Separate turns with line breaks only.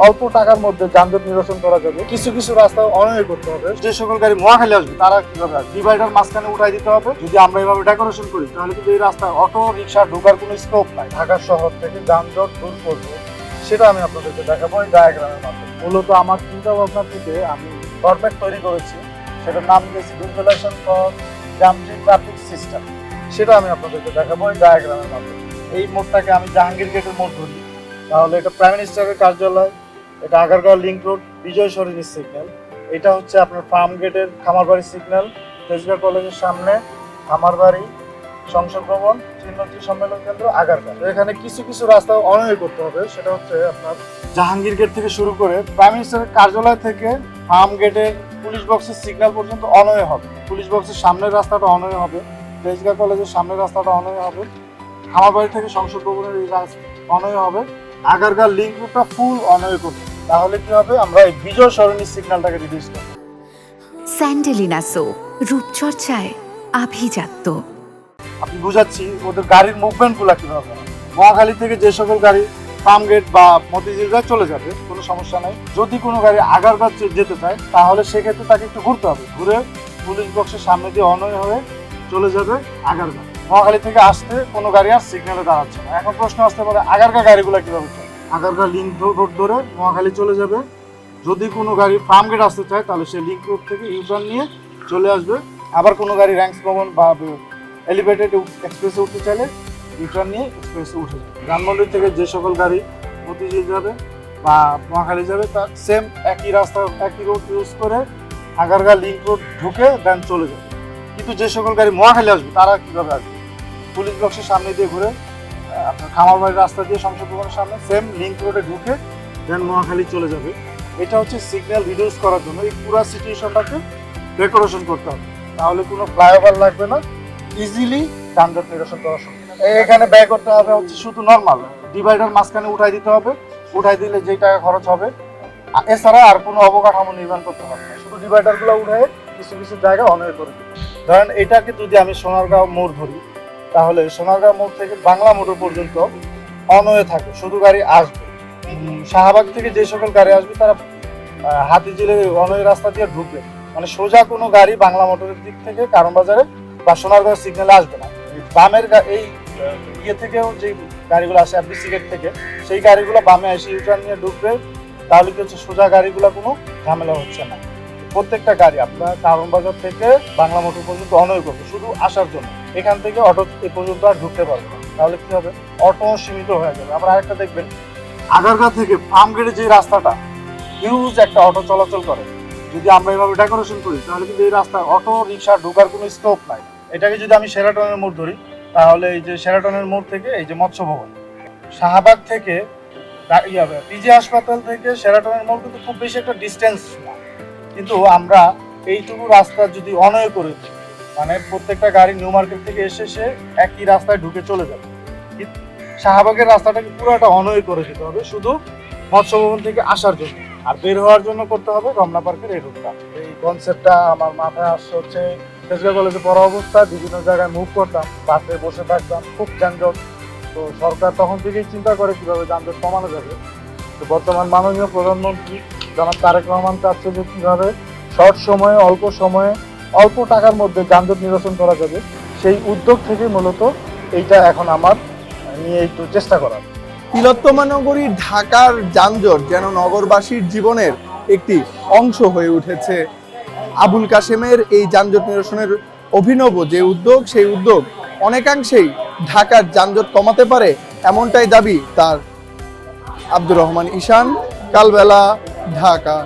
অল্প টাকার মধ্যে যানজট নিরসন করা যাবে। কিছু কিছু রাস্তা অনয় করতে হবে। যে সকল গাড়ি মহাখালী আসবে তারা কিভাবে আসবে, ডিভাইডার মাঝখানে উঠাই দিতে হবে। যদি আমরা এভাবে ডেকোরেশন করি তাহলে কিন্তু এই রাস্তায় অটো রিক্সা ঢোকার কোনো স্কোপ নাই। ঢাকা শহর থেকে যানজট দূর করবো, সেটা আমি আপনাদেরকে দেখাবো এই ডায়াগ্রামের মাধ্যমে। মূলত আমার চিন্তা ভাবনা থেকে আমি ফরম্যাট তৈরি করেছি, সেটার নাম দিয়েছি information for Jamjing traffic system. সেটা আমি আপনাদেরকে দেখাবো এই ডায়াগ্রামের মাধ্যমে। এই মোড়টাকে আমি জাহাঙ্গীর গেটের মোড় ধরি, তাহলে এটা প্রাইম মিনিস্টারের কার্যালয়, এটা আগারগাঁও লিংক রোড বিজয় সরণির সিগন্যাল, এটা হচ্ছে আপনার ফার্ম গেটের খামারবাড়ি সিগন্যাল, তেজগাঁও কলেজের সামনে খামারবাড়ি, সংসদ ভবন, চিহ্নটি সম্মেলন কেন্দ্র, আগারগাঁও। এখানে কিছু কিছু রাস্তা অনয় করতে হবে, সেটা হচ্ছে আপনার জাহাঙ্গীর গেট থেকে শুরু করে প্রাইম মিনিস্টারের কার্যালয় থেকে ফার্ম গেটের পুলিশ বক্সের সিগন্যাল পর্যন্ত অনয় হবে। পুলিশ বক্সের সামনের রাস্তাটা অনয় হবে, তেজগাঁও কলেজের সামনের রাস্তাটা অনয় হবে, খামারবাড়ি থেকে সংসদ ভবনের এই রাস্তা অনয় হবে, আগারগাঁও লিংক রোডটা ফুল অনয় করবে। তাহলে কি হবে, আমরা এই বিজয় সরণির সিগন্যালটাকে রিডিউস করব।
স্যান্ডেলিনা সো, রূপচর্চায় আভিজাত্য।
আপনি বুঝাচ্ছি ওদের গাড়ির মুভমেন্টগুলো কিভাবে হবে। মহাখালী থেকে যে সকল গাড়ি ফার্ম গেট বা মতিঝিলরা চলে যাবে, কোনো সমস্যা নাই। যদি কোনো গাড়ি আগারগাঁও যেতে চায় তাহলে সেক্ষেত্রে তাকে একটু ঘুরতে হবে, ঘুরে পুলিশ বক্সের সামনে দিয়ে অনয় হয়ে চলে যাবে আগারগাঁও। মহাখালী থেকে আসতে কোনো গাড়ি আর সিগন্যালে দাঁড়াচ্ছে না। এখন প্রশ্ন আসতে পারে আগারগাঁও গাড়িগুলো কিভাবে চলে। আগারগাঁও লিংক রোড ধরে মহাখালী চলে যাবে। যদি কোনো গাড়ি ফার্ম গেট আসতে চায় তাহলে সে লিংক রোড থেকে ইউটার্ন নিয়ে চলে আসবে। আবার কোনো গাড়ি র্যাঙ্কস ভবন বা এলিভেটেড এক্সপ্রেসে উঠতে চাইলে ইউটার্ন নিয়ে এক্সপ্রেসে উঠে যাবে। ধানমন্ডি থেকে যে সকল গাড়ি মতিঝিল যাবে বা মহাখালী যাবে তার সেম একই রাস্তা একই রোড ইউজ করে আগারগাঁও লিংক রোড ঢুকে দেন চলে যাবে। কিন্তু যে সকল গাড়ি মহাখালী আসবে তারা কীভাবে আসবে, পুলিশ বক্সের সামনে দিয়ে ঘুরে আপনার খামারবাড়ির রাস্তা দিয়ে সংসদ ভবনের সামনে সেম লিংক রোডে ঢুকে দেন মহাখালী চলে যাবে। এটা হচ্ছে সিগন্যাল রিডিউস করার জন্য এই পুরো সিচুয়েশনটাকে ডেকোরেশন করতে হবে। তাহলে কোনো ফ্লাইওভার লাগবে না, ইজিলি যানজট নিরসন করা সম্ভব। এখানে ব্যয় করতে হবে হচ্ছে শুধু নর্মাল ডিভাইডার মাঝখানে উঠাই দিতে হবে, উঠাই দিলে যেই টাকা খরচ হবে। এছাড়া আর কোনো অবকাঠামো নির্মাণ করতে হবে না, শুধু ডিভাইডারগুলো উঠে কিছু কিছু জায়গা অনয় করে দিবে। ধরেন এটাকে যদি আমি সোনারগাঁও মোড় ধরি তাহলে সোনারগাঁও মোড় থেকে বাংলা মোটর পর্যন্ত অনয়ে থাকে, শুধু গাড়ি আসবে। শাহবাগ থেকে যে সকল গাড়ি আসবে তারা হাতিঝিলে অনয় রাস্তা দিয়ে ঢুকবে, মানে সোজা কোনো গাড়ি বাংলা মোটরের দিক থেকে কারণ বাজারে বা সোনারগাঁও সিগন্যালে আসবে না। বামের এই ইয়ে থেকেও যে গাড়িগুলো আসে এফডিসি গেট থেকে, সেই গাড়িগুলো বামে এসে ইউটার্ন নিয়ে ঢুকবে। তাহলে কি হচ্ছে, সোজা গাড়িগুলো কোনো ঝামেলা হচ্ছে না। প্রত্যেকটা গাড়ি আপনার কারণ বাজার থেকে বাংলা মোটর পর্যন্ত অনয় করবে শুধু আসার জন্য। এখান থেকে অটো এ পর্যন্ত আর ঢুকতে পারবে না। তাহলে কি হবে, অটো সীমিত হয়ে যাবে। আবার আরেকটা দেখবেন, আগারগাঁও থেকে ফার্ম গেটে যে রাস্তাটা হিউজ একটা অটো চলাচল করে, যদি আমরা এভাবে ডেকোরেশন করি তাহলে কিন্তু এই রাস্তায় অটো রিক্সা ঢোকার কোনো স্কোপ নাই। এটাকে যদি আমি শেরাটনের মোড় ধরি তাহলে এই যে শেরাটনের মোড় থেকে এই যে মৎস্য ভবন, শাহবাগ থেকে পিজি হাসপাতাল থেকে শেরাটনের মোড় কিন্তু খুব বেশি একটা ডিস্টেন্স না, কিন্তু আমরা এইটুকু রাস্তা যদি অনয় করে দিই, মানে প্রত্যেকটা গাড়ি নিউ মার্কেট থেকে এসে সে একই রাস্তায় ঢুকে চলে যাবে। শাহবাগের রাস্তাটাকে পুরোটা অনয় করে দিতে হবে শুধু মৎস্য ভবন থেকে আসার জন্য, আর বের হওয়ার জন্য করতে হবে রমনা পার্কের এই রুটটা। এই কনসেপ্টটা আমার মাথায় আসছে হচ্ছে তেজগাঁও কলেজে পড়া অবস্থায় বিভিন্ন জায়গায় মুভ করতাম, বাসে বসে থাকতাম, খুব যানজট। তো সরকার তখন থেকেই চিন্তা করে কিভাবে যানজট কমানো যাবে। তো বর্তমান মাননীয় প্রধানমন্ত্রী জনাব তারেক রহমান চাচ্ছে যে কীভাবে শর্ট সময়ে অল্প টাকার মধ্যে যানজট নিরসন করা যাবে, সেই উদ্যোগ থেকে মূলত এইটা এখন আমার নিয়ে একটু চেষ্টা করার।
তিলোত্তমা নগরী ঢাকার যানজট যেন নগরবাসীর জীবনের একটি অংশ হয়ে উঠেছে। আবুল কাশেমের এই যানজট নিরসনের অভিনব যে উদ্যোগ, সেই উদ্যোগ অনেকাংশেই ঢাকার যানজট কমাতে পারে, এমনটাই দাবি তার। আব্দুর রহমান ঈশান, কালবেলা, ঢাকা।